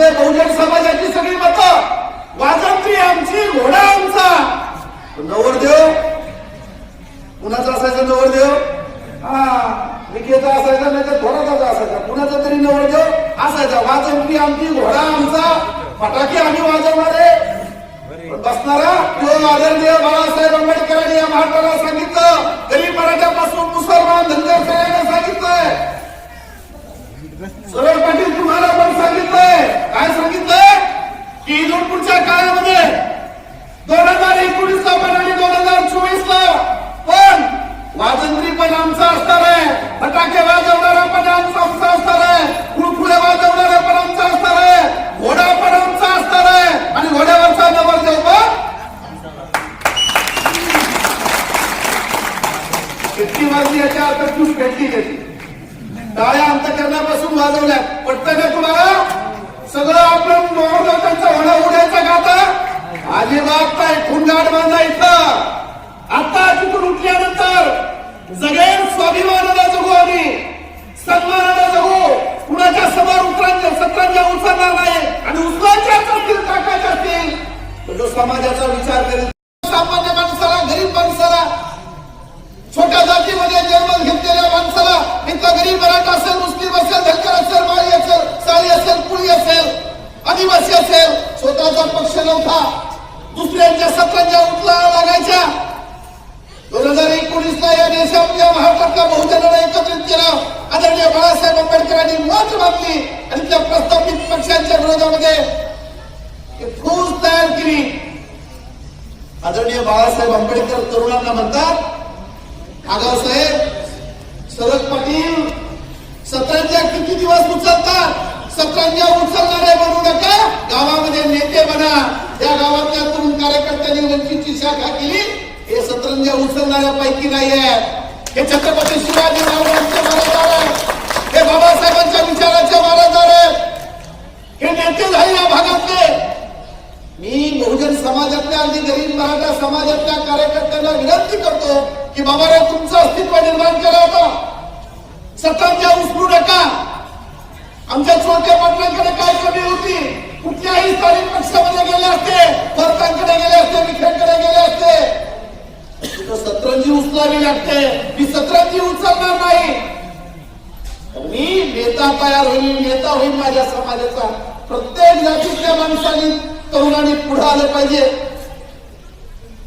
म्हणजे बहुजन समाजाची सगळी मतं, वाजंत्री आमची, घोडा आमचा. नवरदेव कुणाचा असायचा? नवरदेव विकेचा असायचा, नाही तर थोडाचा असायचा, कुणाचा तरी नवरदेव असायचा. वाजंत्री आमची, घोडा आमचा, फटाके आम्ही वाजवणारे. बसणारा तो आदरणीय बाळासाहेब आंबेडकरांनी या महाराष्ट्राला सांगितलं, गरीब मराठ्यापासून मुसलमान धनगर सगळ्यांना सांगितलंय. सरळ पाटील तुम्हाला पण सांगितलंय. काय सांगितलंय? की इथून पुढच्या काळामध्ये 2019 ला पण आणि 2024 ला पण वाजंत्री पण आमचा असणार आहे, फटाके वाजवणारा पण आमचा असणार आहे, कुळकुळे वाजवणारा पण आमचा असणार आहे, घोडा पण आमचा असणार आहे आणि घोड्यावरचा नवरदेव पण. किती वाजली याच्या आता तूच भेटली गेली. टाळ्या अंतकरणापासून वाजवल्या. पटतं का तुम्हाला? सगळं आपण त्यांचा होणा उडायचा गाता अजिबात नाही. खुंडाट बांधा इथं. आता तिथून उठल्यानंतर जगेल स्वाभिमानाला जगू, आम्ही सन्मानाला जगू. कुणाच्या समोर सत्रांच्या उचलणार नाही आणि उचलायच्या असतील, टाकायच्या असतील तर जो समाजाचा विचार करेल. सामान्य माणसाला, गरीब माणसाला, छोट्या जातीमध्ये जन्म घेतलेल्या माणसाला, इथं गरीब मराठा असेल, मुस्लिम असेल, धनगर असेल, माळी असेल, साळी असेल, कुळी असेल, आदिवासी असेल, स्वतःचा पक्ष नव्हता. दुसऱ्यांच्या सत्रांच्या उचला लागायच्या. 2019 ला या देशातल्या महाराष्ट्रातल्या बहुजनाला एकत्रित केलं. आदरणीय बाळासाहेब आंबेडकरांनी मत मागली आणि त्या प्रस्थापित पक्षांच्या विरोधामध्ये फौज तयार केली. आदरणीय बाळासाहेब आंबेडकर तरुणांना म्हणतात, आगाव साहेब, सरळ पाटील सत्रांच्या किती दिवस उचलतात? सत्रांच्या उचलणारे बनू नका, गावामध्ये नेते बना. या गावातल्या तरुण कार्यकर्त्यांनी वंचितची शाखा केली. हे सत्रंजा उचलणाऱ्या पैकी नाही आहे. हे छत्रपती शिवाजी महाराजांचे महाराज आहेत. हे बाबासाहेबांच्या विचाराचे महाराज आहेत. हे नेते झाले या भागातले. मी बहुजन समाजातल्या आणि गरीब मराठा समाजातल्या कार्यकर्त्यांना विनंती करतो की बाबा रे, तुमचं अस्तित्व निर्माण केलं होतं. सत्रांच्या उचलू नका. आमच्या चोरट्या पाटलांकडे काय कमी होती? कुठल्याही स्थानिक पक्षामध्ये गेले असते, फरकांकडे गेले असते, विखेंकडे गेले असते. सतरंजी उचलावी लागते. मी सतरंजी उचलणार नाही. मी नेता तयार होईल, नेता होईल माझ्या समाजाचा. प्रत्येक जातीतल्या माणसांनी, तरुणांनी पुढे आलं पाहिजे.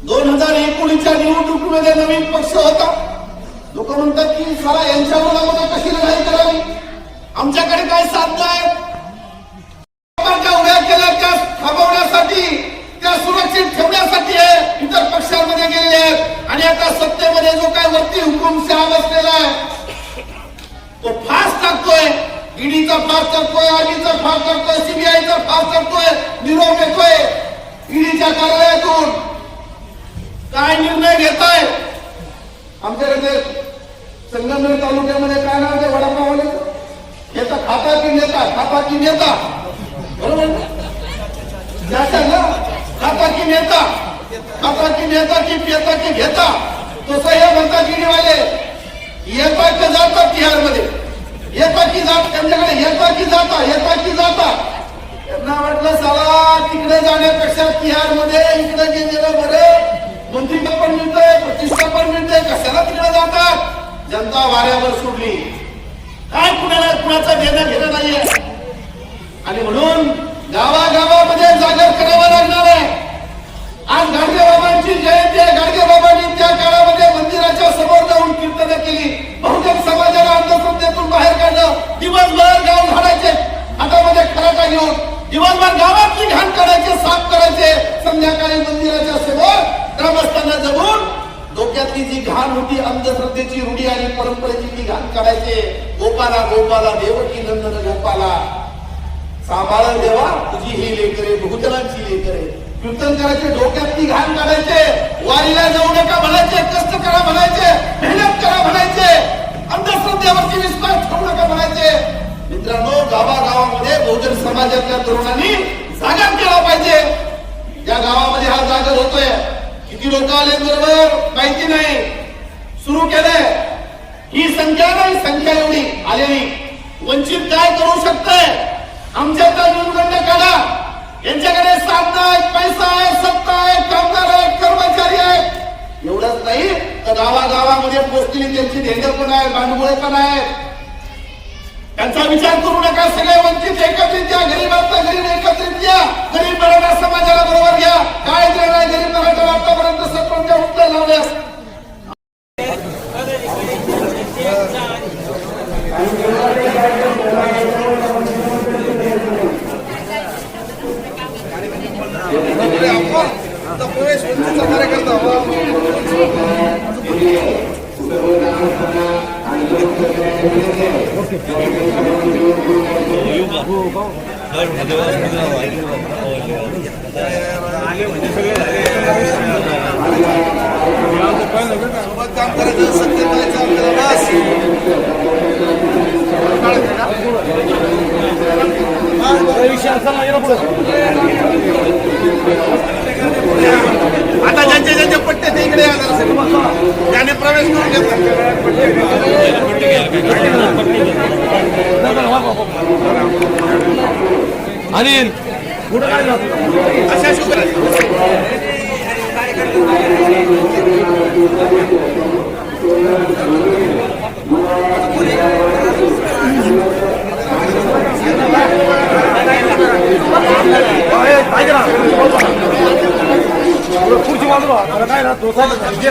2019च्या निवडणुकीमध्ये नवीन पक्ष होता. लोक म्हणतात की साला यांच्यावर आम्हाला कशी लढाई करावी? आमच्याकडे काय साधनं आहेत? उड्या केल्या त्या थांबवण्यासाठी, त्या सुरक्षित ठेवण्यासाठी आहे. इतर पक्षांमध्ये गेलेले आहेत आणि आता सत्तेमध्ये जो काय वरती हुकुमशहा बसलेला आहे तो फास टाकतोय. ईडीचा फास टाकतोय, आर्मीचा फास टाकतोय, सीबीआयचा फास टाकतोय, निरोप येतोय ईडीच्या कार्यालयातून. काय निर्णय घेताय? आमच्याकडे संगमनेर तालुक्यामध्ये काय नाव आहे वडापावले? येता खाता की नेता, खाता की नेता, बरोबर ना? खाता की नेता, खाता की नेता की पेता की घेता, तसं हे म्हणता गिरीवाले. येता की जाता बिहार मध्ये, येता की जात, त्यांच्याकडे येता की जाता, येता की जाता. त्यांना वाटलं साला तिकडे जाण्यापेक्षा बिहार मध्ये इकडे गेलेलं बरं. मंत्रिपद पण मिळतंय, प्रतिष्ठा पण मिळते, कशाला तिकडे जातात? जनता वाऱ्यावर सोडली. काय कुणाचं देणं घेणं नाहीये. आणि म्हणून गावागावामध्ये जागर करावं लागणार आहे. आज गाडगे बाबांची जयंती आहे. गाडगे बाबांनी त्या काळामध्ये मंदिराच्या समोर जाऊन कीर्तन केली. बहुजन समाजाला अंधश्रद्धेतून बाहेर काढलं. दिवसभर गाव झाडायचे, हातामध्ये खराटा घेऊन दिवसभर गावातली घाण काढायचे, साफ करायचे. संध्याकाळी मंदिराच्या समोर ग्रामस्थांना जमून डोक्यातली जी घाण होती, अंधश्रद्धेची रूढी आणि परंपरेची ती घाण काढायचे. गोपाला गोपाला देवकी नंदन गोपाला, सांभाळ देवा तुझी ही लेकरे, बहुजनांची लेकरे. कीर्तन करायचे, डोक्यातली घाण काढायचे. वारीला जाऊ नका म्हणायचे, कष्ट करा म्हणायचे, मेहनत करा म्हणायचे, अंधश्रद्धेवरती विश्वास ठेवू नका म्हणायचे. मित्रांनो, गावागावामध्ये बहुजन समाजातल्या तरुणांनी जागर केला पाहिजे. या गावामध्ये हा जागर होतोय. किती लोक आले बरोबर माहिती नाही. सुरू केलंय. ही संख्या संख्या एवढी आलेली. वंचित काय करू शकतंय? आमच्यातला न्यूनगंड तळामध्ये पोचलेली त्यांची धेंडे पण आहे, बांडगुळे पण आहेत. त्यांचा विचार करू नका. सगळे वंचित एकत्रित या, गरीबातला गरीब एकत्रित या, गरीब मराठा समाजाला बरोबर घ्या. काय नाही गरीब मराठा आतापर्यंत सरपंच उत्तर लावल्यास काम करायचं सत्य करायचं आपल्याला आता ज्यांचे ज्यांचे पट्टे ते इकडे त्याने प्रवेश करून घेतला. अनिल पुढे काय अशा शुभ्र खुर्ची बाजूला काय राहतो इकडे